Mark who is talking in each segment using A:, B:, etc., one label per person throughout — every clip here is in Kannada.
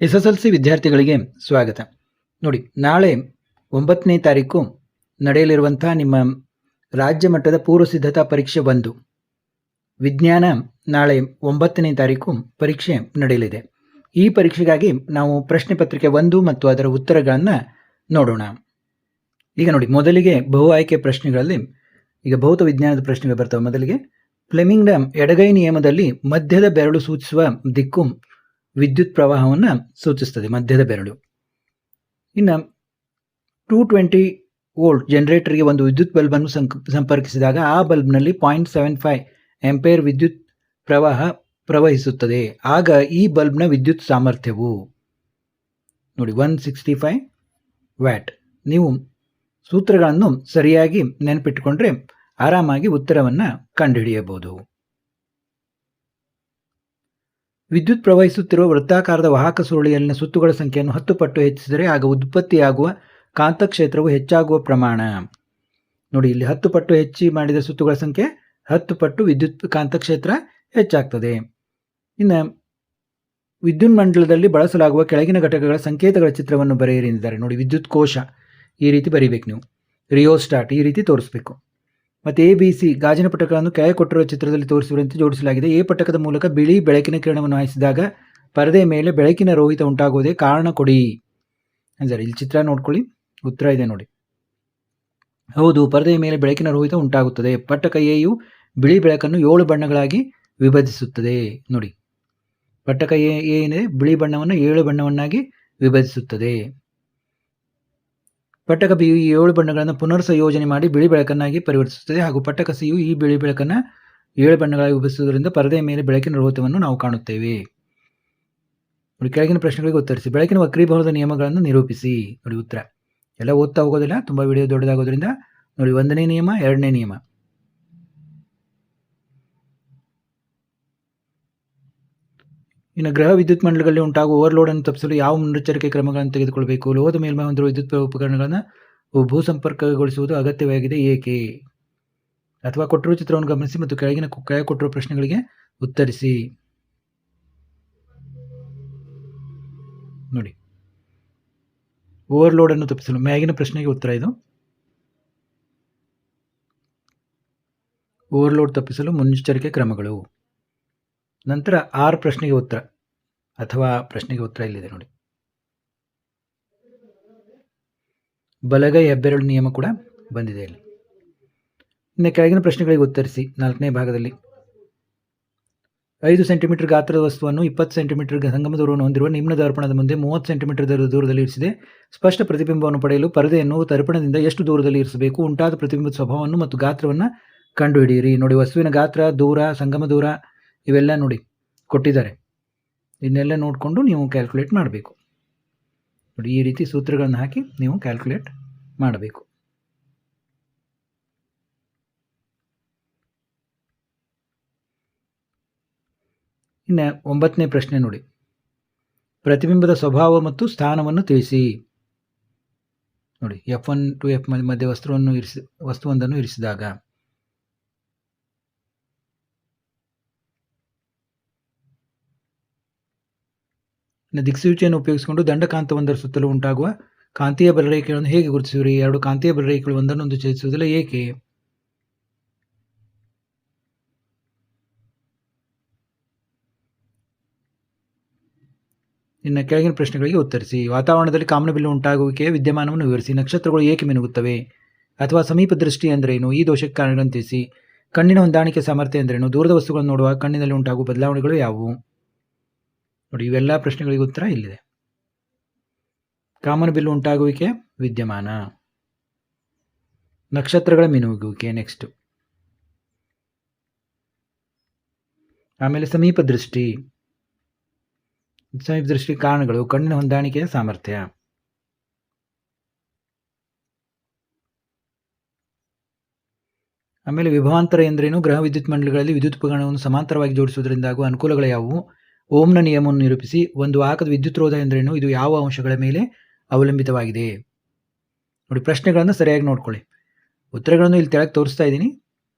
A: SSLC ವಿದ್ಯಾರ್ಥಿಗಳಿಗೆ ಸ್ವಾಗತ. ನೋಡಿ, ನಾಳೆ 9ನೇ ತಾರೀಕು ನಡೆಯಲಿರುವಂತಹ ನಿಮ್ಮ ರಾಜ್ಯ ಮಟ್ಟದ ಪೂರ್ವ ಸಿದ್ಧತಾ ಪರೀಕ್ಷೆ 1 ವಿಜ್ಞಾನ ನಾಳೆ 9ನೇ ತಾರೀಕು ಪರೀಕ್ಷೆ ನಡೆಯಲಿದೆ. ಈ ಪರೀಕ್ಷೆಗಾಗಿ ನಾವು ಪ್ರಶ್ನೆ ಪತ್ರಿಕೆ 1 ಮತ್ತು ಅದರ ಉತ್ತರಗಳನ್ನು ನೋಡೋಣ. ಈಗ ನೋಡಿ, ಮೊದಲಿಗೆ ಬಹು ಆಯ್ಕೆ ಪ್ರಶ್ನೆಗಳಲ್ಲಿ ಈಗ ಭೌತ ವಿಜ್ಞಾನದ ಪ್ರಶ್ನೆಗಳು ಬರ್ತವೆ. ಮೊದಲಿಗೆ ಫ್ಲೆಮಿಂಗ್ನ ಎಡಗೈ ನಿಯಮದಲ್ಲಿ ಮಧ್ಯದ ಬೆರಳು ಸೂಚಿಸುವ ದಿಕ್ಕು ವಿದ್ಯುತ್ ಪ್ರವಾಹವನ್ನು ಸೂಚಿಸುತ್ತದೆ, ಮಧ್ಯದ ಬೆರಳು. ಇನ್ನು 220 ವೋಲ್ಟ್ ಜನರೇಟರ್ಗೆ ಒಂದು ವಿದ್ಯುತ್ ಬಲ್ಬನ್ನು ಸಂಪರ್ಕಿಸಿದಾಗ ಆ ಬಲ್ಬ್ನಲ್ಲಿ 0.75 ಆಂಪಿಯರ್ ವಿದ್ಯುತ್ ಪ್ರವಾಹ ಪ್ರವಹಿಸುತ್ತದೆ. ಆಗ ಈ ಬಲ್ಬ್ನ ವಿದ್ಯುತ್ ಸಾಮರ್ಥ್ಯವು ನೋಡಿ 165 ವ್ಯಾಟ್. ನೀವು ಸೂತ್ರಗಳನ್ನು ಸರಿಯಾಗಿ ನೆನಪಿಟ್ಟುಕೊಂಡ್ರೆ ಆರಾಮಾಗಿ ಉತ್ತರವನ್ನು ಕಂಡುಹಿಡಿಯಬಹುದು. ವಿದ್ಯುತ್ ಪ್ರವಹಿಸುತ್ತಿರುವ ವೃತ್ತಾಕಾರದ ವಾಹಕ ಸುರುಳಿಯಲ್ಲಿನ ಸುತ್ತುಗಳ ಸಂಖ್ಯೆಯನ್ನು 10 ಪಟ್ಟು ಹೆಚ್ಚಿಸಿದರೆ ಆಗ ಉತ್ಪತ್ತಿಯಾಗುವ ಕಾಂತಕ್ಷೇತ್ರವು ಹೆಚ್ಚಾಗುವ ಪ್ರಮಾಣ. ನೋಡಿ, ಇಲ್ಲಿ 10 ಪಟ್ಟು ಹೆಚ್ಚಿ ಮಾಡಿದ ಸುತ್ತುಗಳ ಸಂಖ್ಯೆ 10 ಪಟ್ಟು ವಿದ್ಯುತ್ ಕಾಂತಕ್ಷೇತ್ರ ಹೆಚ್ಚಾಗ್ತದೆ. ಇನ್ನು ವಿದ್ಯುನ್ಮಂಡಲದಲ್ಲಿ ಬಳಸಲಾಗುವ ಕೆಳಗಿನ ಘಟಕಗಳ ಸಂಕೇತಗಳ ಚಿತ್ರವನ್ನು ಬರೆಯಿರಿ ಎಂದಿದ್ದಾರೆ. ನೋಡಿ, ವಿದ್ಯುತ್ ಕೋಶ ಈ ರೀತಿ ಬರೀಬೇಕು, ನೀವು ರಿಯೋಸ್ಟಾಟ್ ಈ ರೀತಿ ತೋರಿಸ್ಬೇಕು. ಮತ್ತು ABC ಗಾಜಿನ ಪಟಕಗಳನ್ನು ಕೆಳಗೆ ಕೊಟ್ಟಿರುವ ಚಿತ್ರದಲ್ಲಿ ತೋರಿಸಿರುವಂತೆ ಜೋಡಿಸಲಾಗಿದೆ. ಎ ಪಟಕದ ಮೂಲಕ ಬಿಳಿ ಬೆಳಕಿನ ಕಿರಣವನ್ನು ಹಾಯಿಸಿದಾಗ ಪರದೆಯ ಮೇಲೆ ಬೆಳಕಿನ ರೋಹಿತ ಉಂಟಾಗುವುದೇ ಕಾರಣ ಕೊಡಿ ಅಂದರೆ ಇಲ್ಲಿ ಚಿತ್ರ ನೋಡ್ಕೊಳ್ಳಿ, ಉತ್ತರ ಇದೆ ನೋಡಿ. ಹೌದು, ಪರದೆಯ ಮೇಲೆ ಬೆಳಕಿನ ರೋಹಿತ ಉಂಟಾಗುತ್ತದೆ. ಪಟ್ಟಕ ಎಯು ಬಿಳಿ ಬೆಳಕನ್ನು 7 ಬಣ್ಣಗಳಾಗಿ ವಿಭಜಿಸುತ್ತದೆ. ನೋಡಿ, ಪಟ್ಟಕ ಏನಿದೆ ಬಿಳಿ ಬಣ್ಣವನ್ನು 7 ಬಣ್ಣವನ್ನಾಗಿ ವಿಭಜಿಸುತ್ತದೆ. ಪಟ್ಟಕ ಬಿಯು ಈ 7 ಬಣ್ಣಗಳನ್ನು ಪುನರ್ ಸಂಯೋಜನೆ ಮಾಡಿ ಬಿಳಿ ಬೆಳಕನ್ನಾಗಿ ಪರಿವರ್ತಿಸುತ್ತದೆ. ಹಾಗೂ ಪಟ್ಟಕ ಸಿಯು ಈ ಬಿಳಿ ಬೆಳಕನ್ನು 7 ಬಣ್ಣಗಳಾಗಿ ವಿಭಜಿಸುವುದರಿಂದ ಪರದೆಯ ಮೇಲೆ ಬೆಳಕಿನ ರೋಹಿತವನ್ನು ನಾವು ಕಾಣುತ್ತೇವೆ. ನೋಡಿ, ಕೆಳಗಿನ ಪ್ರಶ್ನೆಗಳಿಗೆ ಉತ್ತರಿಸಿ. ಬೆಳಕಿನ ವಕ್ರೀಭವನದ ನಿಯಮಗಳನ್ನು ನಿರೂಪಿಸಿ. ನೋಡಿ, ಉತ್ತರ ಎಲ್ಲ ಓದ್ತಾ ಹೋಗೋದಿಲ್ಲ, ತುಂಬ ವಿಡಿಯೋ ದೊಡ್ಡದಾಗೋದ್ರಿಂದ. ನೋಡಿ, 1ನೇ ನಿಯಮ, 2ನೇ ನಿಯಮ. ಇನ್ನು ಗ್ರಹ ವಿದ್ಯುತ್ ಮಂಡಲಗಳಲ್ಲಿ ಉಂಟಾಗುವ ಓವರ್ಲೋಡ್ ಅನ್ನು ತಪ್ಪಿಸಲು ಯಾವ ಮುನ್ನೆಚ್ಚರಿಕೆ ಕ್ರಮಗಳನ್ನು ತೆಗೆದುಕೊಳ್ಳಬೇಕು? ಲೋಹದ ಮೇಲ್ಮೈ ಹೊಂದಿರುವ ವಿದ್ಯುತ್ ಉಪಕರಣಗಳನ್ನು ಭೂ ಸಂಪರ್ಕಗೊಳಿಸುವುದು ಅಗತ್ಯವಾಗಿದೆ, ಏಕೆ? ಅಥವಾ ಕೊಟ್ಟಿರುವ ಚಿತ್ರವನ್ನು ಗಮನಿಸಿ ಮತ್ತು ಕೆಳಗೆ ಕೊಟ್ಟಿರುವ ಪ್ರಶ್ನೆಗಳಿಗೆ ಉತ್ತರಿಸಿ. ನೋಡಿ, ಓವರ್ಲೋಡ್ ಅನ್ನು ತಪ್ಪಿಸಲು ಮ್ಯಾಗಿನ ಪ್ರಶ್ನೆಗೆ ಉತ್ತರ ಇದು. ಓವರ್ಲೋಡ್ ತಪ್ಪಿಸಲು ಮುನ್ನೆಚ್ಚರಿಕೆ ಕ್ರಮಗಳು. ನಂತರ 6 ಪ್ರಶ್ನೆಗೆ ಉತ್ತರ ಅಥವಾ ಪ್ರಶ್ನೆಗೆ ಉತ್ತರ ಇಲ್ಲಿದೆ ನೋಡಿ. ಬಲಗೈ ಹೆಬ್ಬೆರಳು ನಿಯಮ ಕೂಡ ಬಂದಿದೆ ಇಲ್ಲಿ. ಇನ್ನು ಕೆಳಗಿನ ಪ್ರಶ್ನೆಗಳಿಗೆ ಉತ್ತರಿಸಿ. 4ನೇ ಭಾಗದಲ್ಲಿ 5 ಸೆಂಟಿಮೀಟರ್ ಗಾತ್ರದ ವಸ್ತುವನ್ನು 20 ಸೆಂಟಿಮೀಟರ್ ಸಂಗಮ ದೂರವನ್ನು ಹೊಂದಿರುವ ನಿಮ್ನ ದರ್ಪಣದ ಮುಂದೆ 30 ಸೆಂಟಿಮೀಟರ್ ದೂರದಲ್ಲಿ ಇರಿಸಿದೆ. ಸ್ಪಷ್ಟ ಪ್ರತಿಬಿಂಬವನ್ನು ಪಡೆಯಲು ಪರದೆಯನ್ನು ದರ್ಪಣದಿಂದ ಎಷ್ಟು ದೂರದಲ್ಲಿ ಇರಿಸಬೇಕು? ಉಂಟಾದ ಪ್ರತಿಬಿಂಬದ ಸ್ವಭಾವವನ್ನು ಮತ್ತು ಗಾತ್ರವನ್ನು ಕಂಡುಹಿಡಿಯಿರಿ. ನೋಡಿ, ವಸ್ತುವಿನ ಗಾತ್ರ, ದೂರ, ಸಂಗಮ ದೂರ ಇವೆಲ್ಲ ನೋಡಿ ಕೊಟ್ಟಿದ್ದಾರೆ. ಇದನ್ನೆಲ್ಲ ನೋಡಿಕೊಂಡು ನೀವು ಕ್ಯಾಲ್ಕುಲೇಟ್ ಮಾಡಬೇಕು. ನೋಡಿ, ಈ ರೀತಿ ಸೂತ್ರಗಳನ್ನು ಹಾಕಿ ನೀವು ಕ್ಯಾಲ್ಕುಲೇಟ್ ಮಾಡಬೇಕು. ಇನ್ನು 9ನೇ ಪ್ರಶ್ನೆ ನೋಡಿ, ಪ್ರತಿಬಿಂಬದ ಸ್ವಭಾವ ಮತ್ತು ಸ್ಥಾನವನ್ನು ತಿಳಿಸಿ. ನೋಡಿ, F1 to F ಮಧ್ಯೆ ವಸ್ತುವೊಂದನ್ನು ಇರಿಸಿದಾಗ ದಿಕ್ಸೂಚಿಯನ್ನು ಉಪಯೋಗಿಸಿಕೊಂಡು ದಂಡಕಾಂತವೊಂದರ ಸುತ್ತಲೂ ಉಂಟಾಗುವ ಕಾಂತೀಯ ಬಲರೇಖೆಗಳನ್ನು ಹೇಗೆ ಗುರುತಿಸುವಿರಿ? 2 ಕಾಂತೀಯ ಬಲರೇಖೆಗಳು ಒಂದನ್ನೊಂದು ಛೇದಿಸುವುದಿಲ್ಲ, ಏಕೆ? ಇನ್ನು ಕೆಳಗಿನ ಪ್ರಶ್ನೆಗಳಿಗೆ ಉತ್ತರಿಸಿ. ವಾತಾವರಣದಲ್ಲಿ ಕಾಮನಬಿಲ್ಲು ಉಂಟಾಗುವಿಕೆಯ ವಿದ್ಯಮಾನವನ್ನು ವಿವರಿಸಿ. ನಕ್ಷತ್ರಗಳು ಏಕೆ ಮಿನುಗುತ್ತವೆ? ಅಥವಾ ಸಮೀಪ ದೃಷ್ಟಿ ಎಂದರೇನು? ಈ ದೋಷಕ್ಕೆ ಕಾರಣಗಳನ್ನು ತಿಳಿಸಿ. ಕಣ್ಣಿನ ಹೊಂದಾಣಿಕೆ ಸಾಮರ್ಥ್ಯ ಎಂದರೇನು? ದೂರದ ವಸ್ತುಗಳನ್ನು ನೋಡುವ ಕಣ್ಣಿನಲ್ಲಿ ಉಂಟಾಗುವ ಬದಲಾವಣೆಗಳು ಯಾವುವು? ನೋಡಿ, ಇವೆಲ್ಲ ಪ್ರಶ್ನೆಗಳಿಗೆ ಉತ್ತರ ಇಲ್ಲಿದೆ. ಕಾಮನಬಿಲ್ಲು ಉಂಟಾಗುವಿಕೆ ವಿದ್ಯಮಾನ, ನಕ್ಷತ್ರಗಳ ಮಿನುಗುವಿಕೆ ನೆಕ್ಸ್ಟ್. ಆಮೇಲೆ ಸಮೀಪ ದೃಷ್ಟಿ ಕಾರಣಗಳು, ಕಣ್ಣಿನ ಹೊಂದಾಣಿಕೆಯ ಸಾಮರ್ಥ್ಯ. ಆಮೇಲೆ ವಿಭವಾಂತರ ಎಂದರೇನು? ಗ್ರಹ ವಿದ್ಯುತ್ ಮಂಡಲಗಳಲ್ಲಿ ವಿದ್ಯುತ್ ಉಪಕರಣವನ್ನು ಸಮಾಂತರವಾಗಿ ಜೋಡಿಸುವುದರಿಂದ ಆಗುವ ಅನುಕೂಲಗಳು ಯಾವುವು? ಓಮ್ನ ನಿಯಮವನ್ನು ನಿರೂಪಿಸಿ. ಒಂದು ವಾಹಕದ ವಿದ್ಯುತ್ ರೋಧ ಎಂದರೇನು? ಇದು ಯಾವ ಅಂಶಗಳ ಮೇಲೆ ಅವಲಂಬಿತವಾಗಿದೆ? ನೋಡಿ, ಪ್ರಶ್ನೆಗಳನ್ನು ಸರಿಯಾಗಿ ನೋಡ್ಕೊಳ್ಳಿ. ಉತ್ತರಗಳನ್ನು ಇಲ್ಲಿ ತೆಳಗೆ ತೋರಿಸ್ತಾ ಇದ್ದೀನಿ,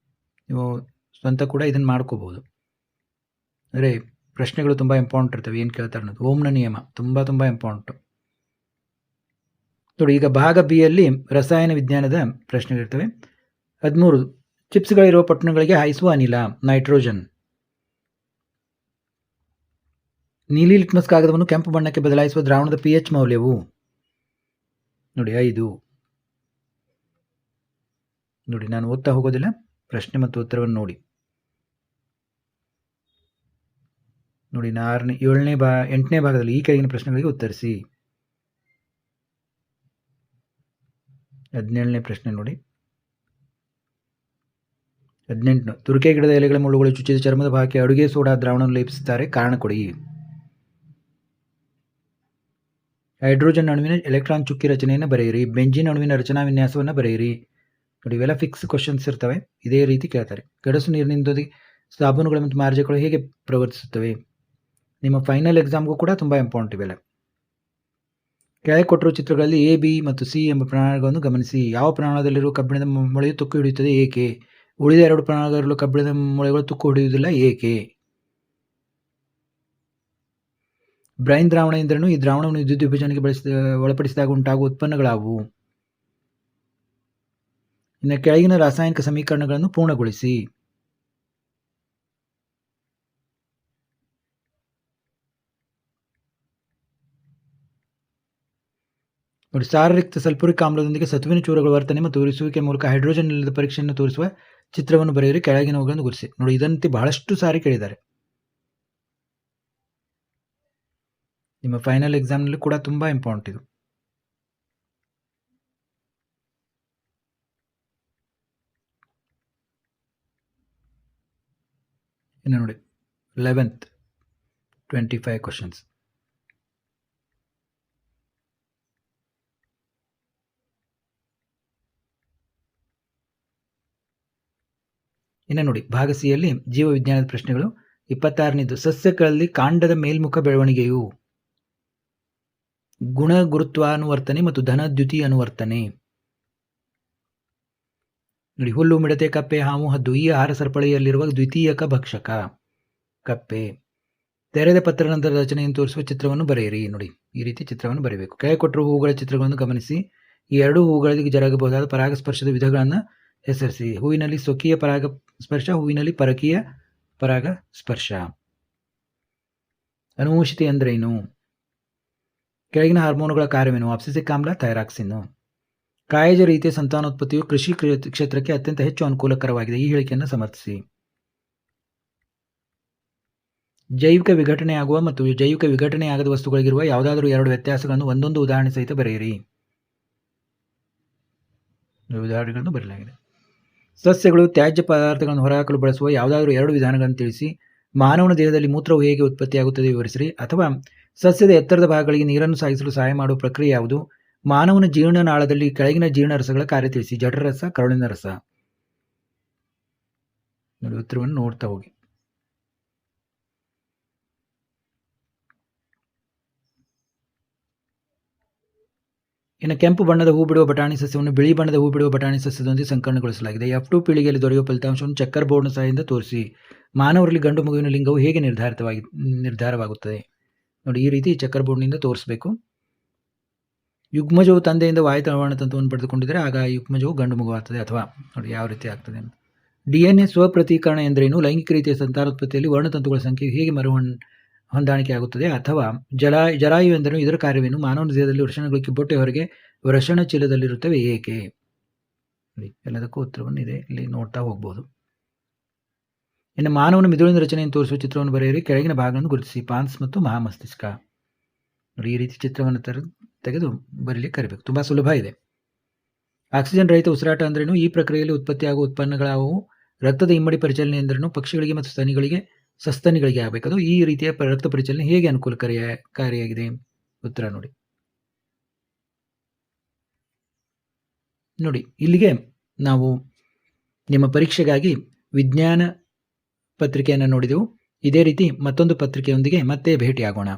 A: ನೀವು ಸ್ವಂತ ಕೂಡ ಇದನ್ನು ಮಾಡ್ಕೋಬಹುದು. ಅಂದರೆ ಪ್ರಶ್ನೆಗಳು ತುಂಬ ಇಂಪಾರ್ಟೆಂಟ್ ಇರ್ತವೆ. ಏನು ಕೇಳ್ತಾರೆ ಅನ್ನೋದು. ಓಮ್ನ ನಿಯಮ ತುಂಬ ತುಂಬ ಇಂಪಾರ್ಟೆಂಟು. ನೋಡಿ, ಈಗ ಭಾಗ ಬಿ ಯಲ್ಲಿ ರಸಾಯನ ವಿಜ್ಞಾನದ ಪ್ರಶ್ನೆಗಳಿರ್ತವೆ. 13 ಚಿಪ್ಸ್ಗಳಿರುವ ಪಟ್ಟಣಗಳಿಗೆ ಹಾಯಿಸುವ ಅನಿಲ ನೈಟ್ರೋಜನ್. ನೀಲಿ ಲಿಟ್ಮಸ್ ಕಾಗದವನ್ನು ಕೆಂಪು ಬಣ್ಣಕ್ಕೆ ಬದಲಾಯಿಸುವ ದ್ರಾವಣದ pH ಮೌಲ್ಯವು ನೋಡಿ 5. ನೋಡಿ, ನಾನು ಓದ್ತಾ ಹೋಗೋದಿಲ್ಲ, ಪ್ರಶ್ನೆ ಮತ್ತು ಉತ್ತರವನ್ನು ನೋಡಿ. ನೋಡಿ, 8ನೇ ಭಾಗದಲ್ಲಿ ಈ ಕೆಳಗಿನ ಪ್ರಶ್ನೆಗಳಿಗೆ ಉತ್ತರಿಸಿ. 17ನೇ ಪ್ರಶ್ನೆ ನೋಡಿ. 18 ತುರಿಕೆ ಗಿಡದ ಎಲೆಗಳ ಮುಳ್ಳುಗಳು ಚುಚ್ಚಿದ ಚರ್ಮದ ಭಾಗಕ್ಕೆ ಅಡುಗೆ ಸೋಡಾ ದ್ರಾವಣವನ್ನು ಲೇಪಿಸುತ್ತಾರೆ, ಕಾರಣ ಕೊಡಿ. ಹೈಡ್ರೋಜನ್ ಅಣುವಿನ ಎಲೆಕ್ಟ್ರಾನ್ ಚುಕ್ಕಿ ರಚನೆಯನ್ನು ಬರೆಯಿರಿ. ಬೆಂಜಿನ್ ಅಣುವಿನ ರಚನಾ ವಿನ್ಯಾಸವನ್ನು ಬರೆಯಿರಿ. ನೋಡಿ, ಇವೆಲ್ಲ ಫಿಕ್ಸ್ ಕ್ವಶನ್ಸ್ ಇರ್ತವೆ. ಇದೇ ರೀತಿ ಕೇಳ್ತಾರೆ. ಗಡಸು ನೀರಿನಿಂದ ಸಾಬೂನುಗಳು ಮತ್ತು ಮಾರ್ಜಕಗಳು ಹೇಗೆ ಪ್ರವರ್ತಿಸುತ್ತವೆ? ನಿಮ್ಮ ಫೈನಲ್ ಎಕ್ಸಾಮ್ಗೂ ಕೂಡ ತುಂಬ ಇಂಪಾರ್ಟೆಂಟ್ ಇವೆಲ್ಲ. ಕೆಳಗೆ ಕೊಟ್ಟಿರುವ ಚಿತ್ರಗಳಲ್ಲಿ ಎ, ಬಿ ಮತ್ತು ಸಿ ಎಂಬ ಪ್ರಾಣಗಳನ್ನು ಗಮನಿಸಿ. ಯಾವ ಪ್ರಾಣದಲ್ಲಿರುವ ಕಬ್ಬಿಣದ ಮೊಳೆಯು ತುಕ್ಕು ಹಿಡಿಯುತ್ತದೆ, ಏಕೆ? ಉಳಿದ 2 ಪ್ರಾಣಗಳಲ್ಲಿರುವ ಕಬ್ಬಿಣದ ಮೊಳೆಗಳು ತುಕ್ಕು ಹಿಡಿಯುವುದಿಲ್ಲ, ಏಕೆ? ಬ್ರೈನ್ ದ್ರಾವಣ ಎಂದರೇನು? ಈ ದ್ರಾವಣವನ್ನು ವಿದ್ಯುತ್ ವಿಭಜನೆಗೆ ಒಳಪಡಿಸಿದಾಗ ಉಂಟಾಗುವ ಉತ್ಪನ್ನಗಳಾವು? ಇನ್ನು ಕೆಳಗಿನ ರಾಸಾಯನಿಕ ಸಮೀಕರಣಗಳನ್ನು ಪೂರ್ಣಗೊಳಿಸಿ. ನೋಡಿ, ಸಾರರಿಕ್ತ ಸಲ್ಫ್ಯೂರಿಕ್ ಆಮ್ಲದೊಂದಿಗೆ ಸತುವಿನ ಚೂರುಗಳ ವರ್ತನೆ ಮತ್ತು ಉರಿಸುವಿಕೆ ಮೂಲಕ ಹೈಡ್ರೋಜನ್ ಇಲ್ಲದ ಪರೀಕ್ಷೆಯನ್ನು ತೋರಿಸುವ ಚಿತ್ರವನ್ನು ಬರೆಯಿರಿ. ಕೆಳಗಿನವುಗಳನ್ನು ಗುರುತಿಸಿ. ನೋಡಿ, ಇದಂತೆ ಬಹಳಷ್ಟು ಸಾರಿ ಕೇಳಿದ್ದಾರೆ. ನಿಮ್ಮ ಫೈನಲ್ ಎಕ್ಸಾಮ್ನಲ್ಲಿ ಕೂಡ ತುಂಬ ಇಂಪಾರ್ಟೆಂಟ್ ಇದು. ಇನ್ನು ನೋಡಿ, 11th 25 ಕ್ವಶನ್ಸ್. ಇನ್ನು ನೋಡಿ, ಭಾಗ ಸಿ ಯಲ್ಲಿ ಜೀವವಿಜ್ಞಾನದ ಪ್ರಶ್ನೆಗಳು. 26ನೇದು ಸಸ್ಯಗಳಲ್ಲಿ ಕಾಂಡದ ಮೇಲ್ಮುಖ ಬೆಳವಣಿಗೆಯು ಗುಣ ಗುರುತ್ವಾನುವರ್ತನೆ ಮತ್ತು ಧನ ದ್ಯುತಿ ಅನುವರ್ತನೆ. ನೋಡಿ, ಹುಲ್ಲು, ಮಿಡತೆ, ಕಪ್ಪೆ, ಹಾವು, ಹದ್ದು ಈ ಆಹಾರ ಸರಪಳಿಯಲ್ಲಿರುವ ದ್ವಿತೀಯಕ ಭಕ್ಷಕ ಕಪ್ಪೆ. ತೆರೆದ ಪತ್ರರಂಧ್ರದ ರಚನೆಯನ್ನು ತೋರಿಸುವ ಚಿತ್ರವನ್ನು ಬರೆಯಿರಿ. ನೋಡಿ, ಈ ರೀತಿ ಚಿತ್ರವನ್ನು ಬರೆಯಬೇಕು. ಕೆಳಗೆ ಕೊಟ್ಟಿರುವ ಹೂಗಳ ಚಿತ್ರಗಳನ್ನು ಗಮನಿಸಿ. ಈ 2 ಹೂಗಳಿಗೆ ಜರುಗಬಹುದಾದ ಪರಾಗಸ್ಪರ್ಶದ ವಿಧಗಳನ್ನು ಹೆಸರಿಸಿ. ಹೂವಿನಲ್ಲಿ ಸ್ವಕೀಯ ಪರಾಗಸ್ಪರ್ಶ, ಹೂವಿನಲ್ಲಿ ಪರಕೀಯ ಪರಾಗಸ್ಪರ್ಶ. ಅನುವಂಶಿತೆ ಅಂದ್ರೇನು? ಕೆಳಗಿನ ಹಾರ್ಮೋನುಗಳ ಕಾರ್ಯವೇನು? ಅಬ್ಸಿಸಿಕ್ ಆಮ್ಲ, ಥೈರಾಕ್ಸಿನ್. ಕಾಯಜ ರೀತಿಯ ಸಂತಾನೋತ್ಪತ್ತಿಯು ಕೃಷಿ ಕ್ಷೇತ್ರಕ್ಕೆ ಅತ್ಯಂತ ಹೆಚ್ಚು ಅನುಕೂಲಕರವಾಗಿದೆ. ಈ ಹೇಳಿಕೆಯನ್ನು ಸಮರ್ಥಿಸಿ. ಜೈವಿಕ ವಿಘಟನೆಯಾಗುವ ಮತ್ತು ಜೈವಿಕ ವಿಘಟನೆಯಾಗದ ವಸ್ತುಗಳಿಗಿರುವ ಯಾವುದಾದರೂ 2 ವ್ಯತ್ಯಾಸಗಳನ್ನು ಒಂದೊಂದು ಉದಾಹರಣೆ ಸಹಿತ ಬರೆಯಿರಿ. ಉದಾಹರಣೆಗಳನ್ನು ಬರೆಯಲಾಗಿದೆ. ಸಸ್ಯಗಳು ತ್ಯಾಜ್ಯ ಪದಾರ್ಥಗಳನ್ನು ಹೊರಹಾಕಲು ಬಳಸುವ ಯಾವುದಾದರೂ 2 ವಿಧಾನಗಳನ್ನು ತಿಳಿಸಿ. ಮಾನವನ ದೇಹದಲ್ಲಿ ಮೂತ್ರವು ಹೇಗೆ ಉತ್ಪತ್ತಿಯಾಗುತ್ತದೆ ವಿವರಿಸಿರಿ. ಅಥವಾ ಸಸ್ಯದ ಎತ್ತರದ ಭಾಗಗಳಿಗೆ ನೀರನ್ನು ಸಾಗಿಸಲು ಸಹಾಯ ಮಾಡುವ ಪ್ರಕ್ರಿಯೆ ಯಾವುದು? ಮಾನವನ ಜೀರ್ಣನಾಳದಲ್ಲಿ ಕೆಳಗಿನ ಜೀರ್ಣರಸಗಳ ಕಾರ್ಯ ತಿಳಿಸಿ. ಜಠರರಸ, ಕರುಳಿನ ರಸ. ನೋಡಿ, ಉತ್ತರವನ್ನು ನೋಡ್ತಾ ಹೋಗಿ. ಇನ್ನು ಕೆಂಪು ಬಣ್ಣದ ಹೂ ಬಿಡುವ ಬಟಾಣಿ ಸಸ್ಯವನ್ನು ಬಿಳಿ ಬಣ್ಣದ ಹೂ ಬಿಡುವ ಬಟಾಣಿ ಸಸ್ಯದೊಂದಿಗೆ ಸಂಕಲನಗೊಳಿಸಲಾಗಿದೆ. F2 ಪೀಳಿಗೆಯಲ್ಲಿ ದೊರೆಯುವ ಫಲಿತಾಂಶವನ್ನು ಚೆಕ್ಕರ್ ಬೋರ್ಡ್ನ ಸಹಾಯದಿಂದ ತೋರಿಸಿ. ಮಾನವರಲ್ಲಿ ಗಂಡು ಮಗುವಿನ ಲಿಂಗವು ಹೇಗೆ ನಿರ್ಧಾರವಾಗುತ್ತದೆ? ನೋಡಿ, ಈ ರೀತಿ ಚೆಕ್ಕರ್ ಬೋರ್ಡ್ನಿಂದ ತೋರಿಸಬೇಕು. ಯುಗ್ಮಜವು ತಂದೆಯಿಂದ ವಾಯುತಂತುವನ್ನು ಪಡೆದುಕೊಂಡಿದ್ದರೆ ಆಗ ಯುಗ್ಮಜವು ಗಂಡು ಮಗುವಾಗ್ತದೆ. ಅಥವಾ ನೋಡಿ ಯಾವ ರೀತಿ ಆಗ್ತದೆ ಅಂತ. DNA ಸ್ವಪ್ರತೀಕರಣ ಎಂದರೇನು? ಲೈಂಗಿಕ ರೀತಿಯ ಸಂತಾನೋತ್ಪತ್ತಿಯಲ್ಲಿ ವರ್ಣತಂತುಗಳ ಸಂಖ್ಯೆ ಹೇಗೆ ಹೊಂದಾಣಿಕೆ ಆಗುತ್ತದೆ? ಅಥವಾ ಜರಾಯು ಎಂದರೇನು? ಇದರ ಕಾರ್ಯವೇನು? ಮಾನವನ ದೇಹದಲ್ಲಿ ವೃಷಣಗಳು ಕಿಬ್ಬೊಟ್ಟೆ ಹೊರಗೆ ವೃಷಣ ಚೀಲದಲ್ಲಿರುತ್ತವೆ, ಏಕೆ? ಎಲ್ಲದಕ್ಕೂ ಉತ್ತರವನ್ನು ಇದೆ, ಇಲ್ಲಿ ನೋಡ್ತಾ ಹೋಗ್ಬೋದು. ಇನ್ನು ಮಾನವನ ಮಿದುಳಿನ ರಚನೆಯನ್ನು ತೋರಿಸುವ ಚಿತ್ರವನ್ನು ಬರೆಯಿರಿ. ಕೆಳಗಿನ ಭಾಗವನ್ನು ಗುರುತಿಸಿ. ಪಾನ್ಸ್ ಮತ್ತು ಮಹಾಮಸ್ತಿಷ್ಕ. ನೋಡಿ, ಈ ರೀತಿ ಚಿತ್ರವನ್ನು ತೆಗೆದು ಬರೀಲಿಕ್ಕೆ ಕರಿಬೇಕು. ತುಂಬ ಸುಲಭ ಇದೆ. ಆಕ್ಸಿಜನ್ ರಹಿತ ಉಸಿರಾಟ ಅಂದ್ರೇನು? ಈ ಪ್ರಕ್ರಿಯೆಯಲ್ಲಿ ಉತ್ಪತ್ತಿಯಾಗುವ ಉತ್ಪನ್ನಗಳಾವು? ರಕ್ತದ ಇಮ್ಮಡಿ ಪರಿಚಲನೆ ಎಂದರೇನು? ಪಕ್ಷಿಗಳಿಗೆ ಮತ್ತು ಸಸ್ತನಿಗಳಿಗೆ ಆಗಬೇಕದು. ಈ ರೀತಿಯ ರಕ್ತ ಪರಿಚಲನೆ ಹೇಗೆ ಅನುಕೂಲಕಾರಿಯಾಗಿದೆ? ಉತ್ತರ ನೋಡಿ. ನೋಡಿ, ಇಲ್ಲಿಗೆ ನಾವು ನಿಮ್ಮ ಪರೀಕ್ಷೆಗಾಗಿ ವಿಜ್ಞಾನ ಪತ್ರಿಕೆಯನ್ನು ನೋಡಿದೆವು. ಇದೇ ರೀತಿ ಮತ್ತೊಂದು ಪತ್ರಿಕೆಯೊಂದಿಗೆ ಮತ್ತೆ ಭೇಟಿಯಾಗೋಣ.